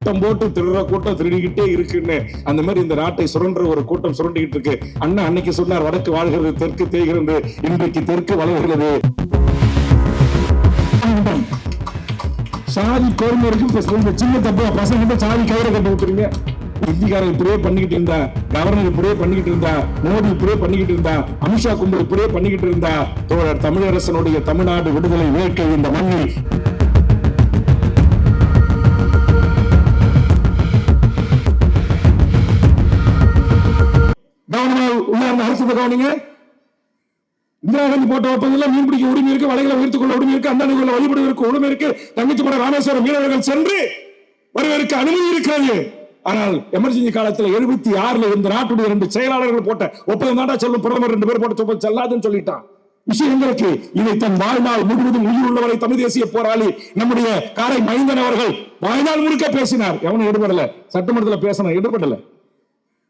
கூட்டம் போட்டு திருடுற கூட்டம் திருடிக்கிட்டே இருக்குன்னு அந்த மாதிரி இந்த நாட்டை சுரன்ற ஒரு கூட்டம் சுரண்டிக்கிட்டு இருக்கு. அண்ணா அன்னைக்கு சொன்னார் வடக்கு வாழ்கிறது தெற்கு தேய்கிறது, இன்றைக்கு தெற்கு வளர்கிறது. சாதி கோர்மை இருக்கு. சின்ன தப்பு பசங்க சாதி கயிறை கட்டி விட்டுருங்க. இந்திக்காரன் இப்படியே பண்ணிக்கிட்டு இருந்தா, கவர்னர் இப்படியே பண்ணிக்கிட்டு இருந்தா, மோடி இப்படியே பண்ணிக்கிட்டு இருந்தா, அமித்ஷா கும்பல் இப்படியே பண்ணிக்கிட்டு இருந்தா, தோழர் தமிழரசனுடைய தமிழ்நாடு விடுதலை வேட்கை இந்த மண்ணில் கவனிங்க. இந்திரா காந்தி போட்ட ஒப்பந்தம் மீன் பிடிக்க உரிமை இருக்கு, வலைகளை உயர்த்துக் கொள்ள உரிமை இருக்கு, அந்தாண்டுகளை வழிபடுவதற்கு உரிமை இருக்கு, தங்கச்சி பட ராமேஸ்வரம் மீனவர்கள் சென்று வருவதற்கு அனுமதி இருக்கிறது. ஆனால் எமர்ஜென்சி காலத்தில் 76 இந்த நாட்டுடைய 2 செயலாளர்கள் போட்ட ஒப்பந்தம் தாண்டா சொல்லும், பிரதமர் 2 பேர் போட்ட ஒப்பந்தம் செல்லாதுன்னு சொல்லிட்டான். விஷயங்களுக்கு இதை தன் வாழ்நாள் முழுவதும் உயிர் உள்ளவரை தமிழ் தேசிய போராளி நம்முடைய காரை மைந்தன் அவர்கள் வாழ்நாள் முழுக்க பேசினார். எவனும் ஈடுபடல, சட்டமன்றத்தில் பேசின ஈடுபடல.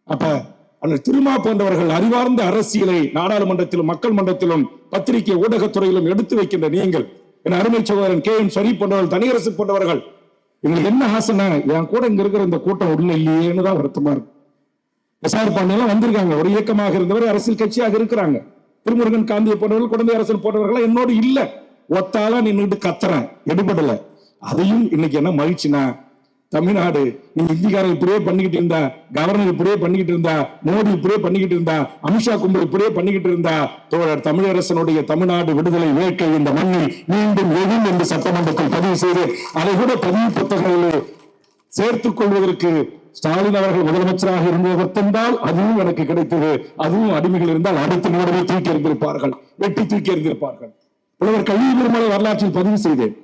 அப்ப அந்த திருமா போன்றவர்கள் அறிவார்ந்த அரசியலை நாடாளுமன்றத்திலும் மக்கள் மன்றத்திலும் பத்திரிகை ஊடகத்துறையிலும் எடுத்து வைக்கின்ற நீங்கள், என் அருமை சகோதரன் கே எம் ஷரீப் போன்றவர்கள், தனியரசு போன்றவர்கள், இவங்களுக்கு என்ன ஆசைன்னா என் கூட இங்க இருக்கிற இந்த கூட்டம் உள்ள இல்லையேன்னு தான் வருத்தமா இருக்கு. எஸ்ஆர் பாண்டியெல்லாம் வந்திருக்காங்க, ஒரு இயக்கமாக இருந்தவர் அரசியல் கட்சியாக இருக்கிறாங்க. திருமுருகன் காந்தியை போன்றவர்கள், குழந்தை அரசன் போன்றவர்கள் என்னோடு இல்ல, ஒத்தால நின்றுட்டு கத்துறேன், எடுபடல. அதையும் இன்னைக்கு என்ன மகிழ்ச்சினா, தமிழ்நாடு நீ இந்திக்காரன் இப்படியே பண்ணிக்கிட்டு இருந்தா, கவர்னர் இப்படியே பண்ணிக்கிட்டு இருந்தா, மோடி இப்படியே பண்ணிக்கிட்டு இருந்தா, அமித்ஷா கும்பல் இப்படியே பண்ணிக்கிட்டு இருந்தா, தோழர் தமிழரசனுடைய தமிழ்நாடு விடுதலை வேட்கை இந்த மண்ணில் மீண்டும் எழும் என்று சட்டமன்றத்தில் பதிவு செய்து அதை கூட பதிவு புத்தகங்களில் சேர்த்துக் கொள்வதற்கு ஸ்டாலின் அவர்கள் முதலமைச்சராக இருந்ததற்கென்றால் அதுவும் எனக்கு கிடைத்தது. அதுவும் அடிமைகள் இருந்தால் அடுத்த நிமிடமே தூக்கி எறிந்திருப்பார்கள், வெட்டி தூக்கி எறிந்திருப்பார்கள். புலவர் கல்வி பெருமளை வரலாற்றில் பதிவு செய்தேன்.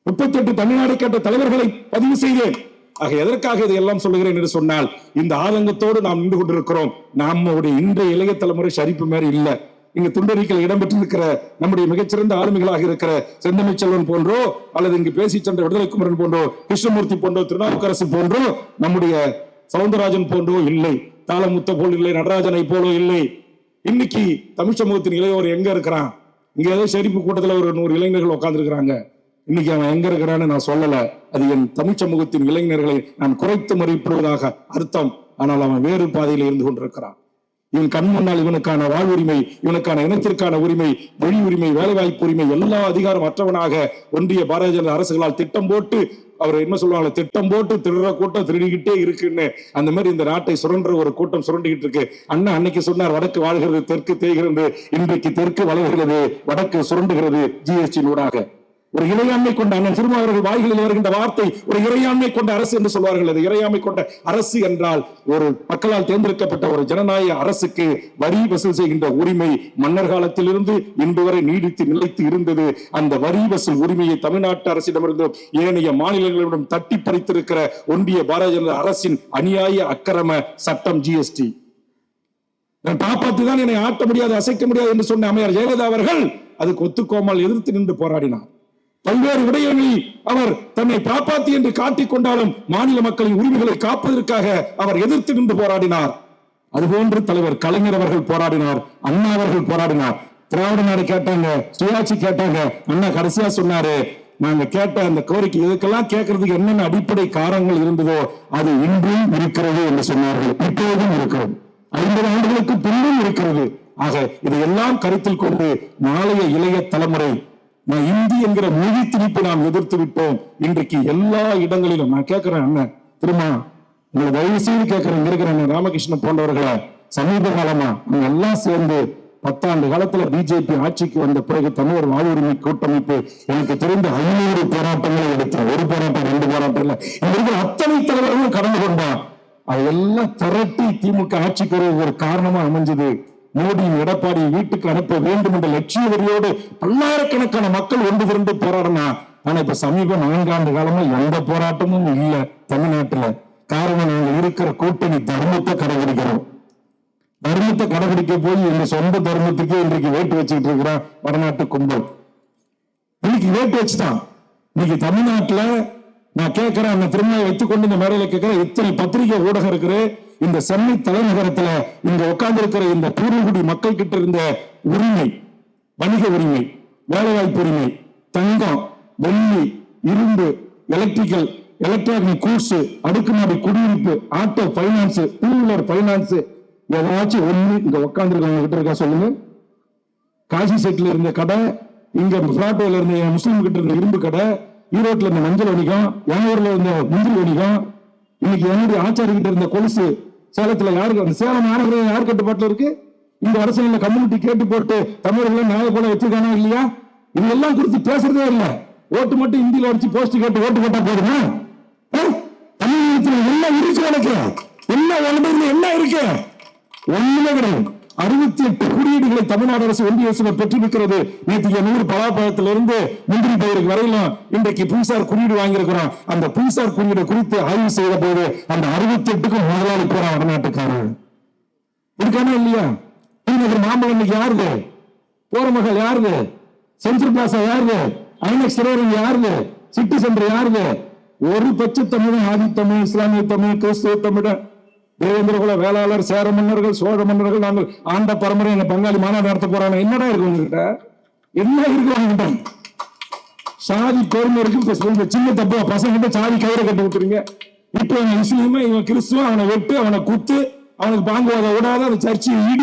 38 தமிழ்நாடு கேட்ட தலைவர்களை பதிவு செய்தேன். ஆக எதற்காக இதையெல்லாம் சொல்லுகிறேன் என்று சொன்னால், இந்த ஆதங்கத்தோடு நாம் நின்று கொண்டிருக்கிறோம். நம்முடைய இன்றைய இளைய தலைமுறை ஷரீப் மாதிரி இல்ல. இங்கு துண்டறிக்கையில் இடம்பெற்றிருக்கிற நம்முடைய மிகச்சிறந்த ஆளுமைகளாக இருக்கிற செந்தமிழ் செல்வன் போன்றோ, அல்லது இங்கு பேசி சென்ற விடுதலை குமரன் போன்றோ, கிருஷ்ணமூர்த்தி போன்றோ, திருநாவுக்கரசு போன்றோ, நம்முடைய சவுந்தரராஜன் போன்றோ இல்லை, தாளமுத்த போல் இல்லை, நடராஜனை போலோ இல்லை. இன்னைக்கு தமிழ் சமூகத்தின் இளையோர் எங்க இருக்கிறான்? இங்க ஏதோ ஷரீப் கூட்டத்தில் ஒரு 100 இளைஞர்கள் உட்கார்ந்து இருக்கிறாங்க. இன்னைக்கு அவன் எங்க இருக்கிறான்னு நான் சொல்லல. அது என் தமிழ் சமூகத்தின் இளைஞர்களை நான் குறைத்து மதிப்பிடுவதாக அர்த்தம். ஆனால் அவன் வேறு பாதையில் இருந்து கொண்டிருக்கிறான். இவன் கண் முன்னால் இவனுக்கான வாழ்வுரிமை, இவனுக்கான இனத்திற்கான உரிமை, மொழி உரிமை, வேலைவாய்ப்பு உரிமை, எல்லா அதிகாரம் அற்றவனாக ஒன்றிய பாரதிய ஜனதா அரசுகளால் திட்டம் போட்டு, அவர் என்ன சொல்லுவாங்க, திட்டம் போட்டு திருடுற கூட்டம் திருடிக்கிட்டே இருக்குன்னு அந்த மாதிரி இந்த நாட்டை சுரன்ற ஒரு கூட்டம் சுரண்டிக்கிட்டு இருக்கு. அண்ணா அன்னைக்கு சொன்னார் வடக்கு வாழ்கிறது தெற்கு தேய்கிறது, இன்றைக்கு தெற்கு வளர்கிறது, வடக்கு சுரண்டுகிறது ஜிஎஸ்டி ஊடாக. ஒரு இறையாண்மை கொண்ட அண்ணன் திருமா அவர்கள் வாய்களில் வருகின்ற வார்த்தை ஒரு இறையாண்மை கொண்ட அரசு என்று சொல்வார்கள். அது இறையாண்மை கொண்ட அரசு என்றால் ஒரு மக்களால் தேர்ந்தெடுக்கப்பட்ட ஒரு ஜனநாயக அரசுக்கு வரி வசூல் செய்கின்ற உரிமை மன்னர் காலத்திலிருந்து இன்று வரை நீடித்து நிலைத்து இருந்தது. அந்த வரி வசூல் உரிமையை தமிழ்நாட்டு அரசிடமிருந்தும் ஏனைய மாநிலங்களிடம் தட்டி பறித்திருக்கிற ஒன்றிய பாரதிய ஜனதா அரசின் அநியாய அக்கிரம சட்டம் ஜிஎஸ்டி. நான் காப்பாற்றி தான் என்னை ஆட்ட முடியாது, அசைக்க முடியாது என்று சொன்ன அம்மையார் ஜெயலலிதா அவர்கள் அதுக்கு ஒத்துக்கோமல் எதிர்த்து நின்று போராடினார். பல்வேறு விடயங்களில் அவர் தன்னை காப்பாற்றி என்று காட்டிக் கொண்டாலும் மாநில மக்களின் உரிமைகளை காப்பதற்காக அவர் எதிர்த்து நின்று போராடினார். அதுபோன்று தலைவர் கலைஞர் அவர்கள் போராடினார், அண்ணா அவர்கள் போராடினார். திராவிட நாடு கேட்டாங்க, சுயாட்சி கேட்டாங்க. அண்ணா கடைசியா சொன்னாரு, நாங்க கேட்ட அந்த கோரிக்கை இதுக்கெல்லாம் கேட்கறதுக்கு என்னென்ன அடிப்படை காரணங்கள் இருந்ததோ அது இன்றும் இருக்கிறது என்று சொன்னார்கள். இப்போதும் இருக்கிறது, 50 ஆண்டுகளுக்கு பின்னும் இருக்கிறது. ஆக இதையெல்லாம் கருத்தில் கொண்டு நாளைய இளைய தலைமுறை நான் இந்தி என்கிற மொழி திணிப்பை நாம் எதிர்த்து விட்டோம். இன்றைக்கு எல்லா இடங்களிலும் நான் கேட்கிறேன், அண்ணன் திருமா உங்களை தயவு செய்து கேட்கிறேன், இங்க இருக்கிற ராமகிருஷ்ணன் போன்றவர்களை சமீப காலமா அவங்க எல்லாம் சேர்ந்து 10 ஆண்டு காலத்துல பிஜேபி ஆட்சிக்கு வந்த பிறகு தமிழர் வாழ்வுரிமை கூட்டமைப்பு எனக்கு தெரிந்த 500 போராட்டங்களை எடுத்தோம். ஒரு போராட்டம் 2 போராட்டம் இல்ல, இங்க இருக்கிற அத்தனை தலைவர்களும் கடந்து கொண்டான். அதையெல்லாம் திரட்டி திமுக ஆட்சிக்கு ஒரு காரணமா அமைஞ்சது. மோடியும் எடப்பாடி வீட்டுக்கு அனுப்ப வேண்டும் என்ற லட்சிய வரியோடு பல்லாயிரக்கணக்கான மக்கள் ஒன்று திரண்டு போராடினா. ஆனா இப்ப சமீப 4 ஆண்டு காலமா எந்த போராட்டமும் இல்ல தமிழ்நாட்டுல. காரணம், நாங்கள் இருக்கிற கூட்டணி தர்மத்தை கடைபிடிக்கிறோம். தர்மத்தை கடைபிடிக்க போய் எங்க சொந்த தர்மத்துக்கு இன்றைக்கு வேட்டு வச்சுக்கிட்டு இருக்கிறான் வடநாட்டு கும்பல். இன்னைக்கு வேட்டு வச்சுட்டான். இன்னைக்கு தமிழ்நாட்டுல நான் கேட்கிறேன், அந்த திருமணம் வைத்துக்கொண்டு இந்த மேடையில கேட்கிறேன், இத்தனை பத்திரிகை ஊடகம் இருக்கிற இந்த சென்னை தலைநகரத்துல இங்க உட்கார்ந்து இருக்கிற இந்த பூர்வகுடி மக்கள் கிட்ட இருந்த உரிமை, வணிக உரிமை, வேலைவாய்ப்பு உரிமை, தங்கம், வெள்ளி, இரும்பு, எலக்ட்ரிக்கல் எலக்ட்ரானிக் கூட்ஸ், அடுக்குமாடி குடியிருப்பு, auto finance, two wheeler finance, ஏதாச்சும் ஒண்ணு இங்க உட்காந்துருக்கவங்க கிட்ட இருக்கா சொல்லுங்க. காசி செட்ல இருந்த கடை, இங்க பிளாட்டோல இருந்த முஸ்லீம் கிட்ட இருந்த இரும்பு கடை, ஈரோட்ல இருந்த மஞ்சள் வணிகம், யானூர்ல இருந்த முந்திரி வணிகம், இன்னைக்கு என்னுடைய ஆச்சாரி கிட்ட இருந்த கொலுசு, சேலத்துல யாருக்கு, அந்த சேலம் மாநகரம் யார் கட்டுப்பாட்டுல இருக்கு? இந்த அரசியல கம்யூனிட்டி கேட்டு போட்டு தமிழர்களை நாய போல வச்சிருக்கானா இல்லையா? இதெல்லாம் குறித்து பேசுறதே இல்லை. ஓட்டு மட்டும் இந்தியில அடிச்சு போஸ்ட் கேட்டு ஓட்டு போட்டா போதுமா? தமிழகத்தில் என்ன இருக்கு உனக்கு? என்ன உலகத்துல என்ன இருக்கு? ஒண்ணுமே கிடையாது. 68 குறியீடுகளை தமிழ்நாடு அரசு ஒன்றிய அரசு பெற்றிருக்கிறது. நேற்று 100 பலாப்பழத்திலிருந்து முந்திரி பயிருக்கு வரையிலும் இன்றைக்கு புவிசார் குறியீடு வாங்கியிருக்கிறோம். அந்த புவிசார் குறியீடு குறித்து ஆய்வு செய்த போது அந்த 68க்கும் முதலாளி போற வடநாட்டுக்காரர் இருக்கானா இல்லையா? நகர் மாம்பழம் இன்னைக்கு யாருது? போரமகள் யாருது? சென்ட்ரல் பிளாசா யாருது? ஐநெக்ஸ் திரையரங்கு யாருது? சிட்டி சென்டர் யாருது? ஒரு பச்சை தமிழ், ஆதி தமிழ், இஸ்லாமிய தமிழ், கிறிஸ்துவ தமிழ், தேவேந்திர குல வேளாளர், சேர மன்னர்கள், சோழ மன்னர்கள், நாங்கள் ஆண்ட பரம்பரை எங்க பங்காளி மாநாடு நடத்த போறாங்க. என்னடா இருக்கு உங்ககிட்ட? என்ன இருக்கு உங்ககிட்ட? சாதி பெருமை இருக்கு. சின்ன தப்பு பசங்க சாதி கயிறை கட்டி விட்டுறீங்க. இப்ப இவன் முஸ்லீம், இவன் கிறிஸ்துவ, அவனை வெட்டு, அவனை குத்து, அவனுக்கு பாங்குவாத விடாத, அந்த சர்ச்சை இடி.